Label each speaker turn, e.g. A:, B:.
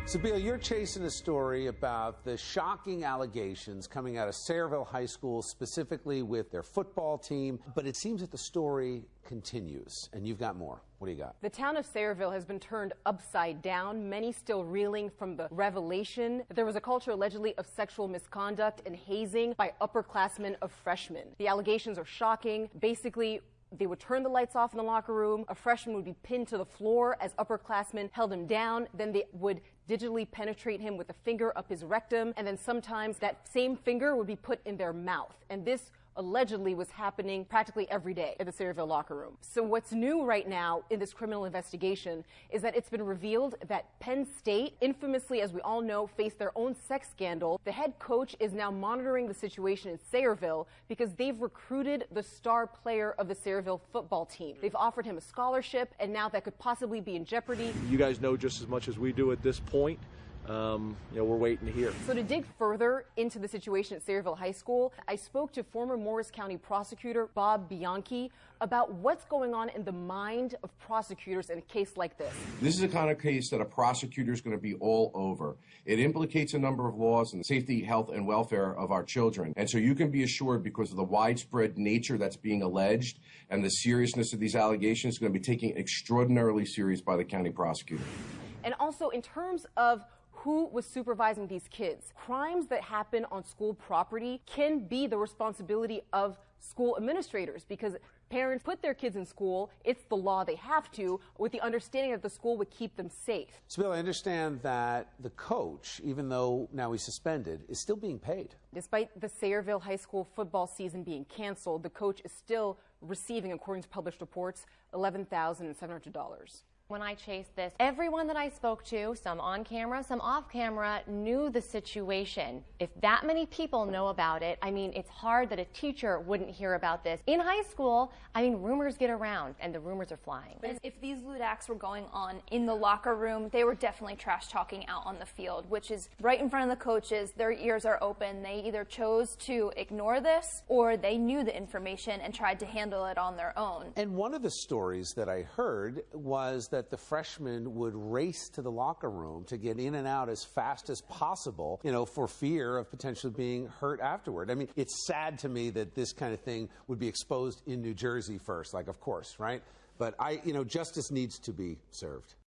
A: So, Bill, you're chasing a story about the shocking allegations coming out of Sayreville High School, specifically with their football team. But it seems that the story continues, and you've got more. What do you got?
B: The town of Sayreville has been turned upside down, many still reeling from the revelation that there was a culture allegedly of sexual misconduct and hazing by upperclassmen of freshmen. The allegations are shocking. Basically, they would turn the lights off in the locker room. A freshman would be pinned to the floor as upperclassmen held him down. Then they would digitally penetrate him with a finger up his rectum. And then sometimes that same finger would be put in their mouth. And this allegedly was happening practically every day at the Sayreville locker room. So what's new right now in this criminal investigation is that it's been revealed that Penn State, infamously, as we all know, faced their own sex scandal. The head coach is now monitoring the situation in Sayreville because they've recruited the star player of the Sayreville football team. They've offered him a scholarship, and now that could possibly be in jeopardy.
C: You guys know just as much as we do at this point. We're waiting to hear.
B: So to dig further into the situation at Sayreville High School, I spoke to former Morris County Prosecutor Bob Bianchi about what's going on in the mind of prosecutors in a case like this.
D: This is the kind of case that a prosecutor is going to be all over. It implicates a number of laws and the safety, health, and welfare of our children. And so you can be assured, because of the widespread nature that's being alleged and the seriousness of these allegations, is going to be taken extraordinarily serious by the county prosecutor.
B: And also in terms of who was supervising these kids. Crimes that happen on school property can be the responsibility of school administrators because parents put their kids in school. It's the law, they have to, with the understanding that the school would keep them safe.
A: So, Bill, I understand that the coach, even though now he's suspended, is still being paid.
B: Despite the Sayreville High School football season being canceled, the coach is still receiving, according to published reports, $11,700.
E: When I chased this, everyone that I spoke to, some on camera, some off camera, knew the situation. If that many people know about it, I mean, it's hard that a teacher wouldn't hear about this. In high school, I mean, rumors get around, and the rumors are flying.
F: If these lewd acts were going on in the locker room, they were definitely trash talking out on the field, which is right in front of the coaches. Their ears are open. They either chose to ignore this, or they knew the information and tried to handle it on their own.
A: And one of the stories that I heard was that the freshmen would race to the locker room to get in and out as fast as possible, for fear of potentially being hurt afterward. I mean, it's sad to me that this kind of thing would be exposed in New Jersey first, of course, right? But justice needs to be served.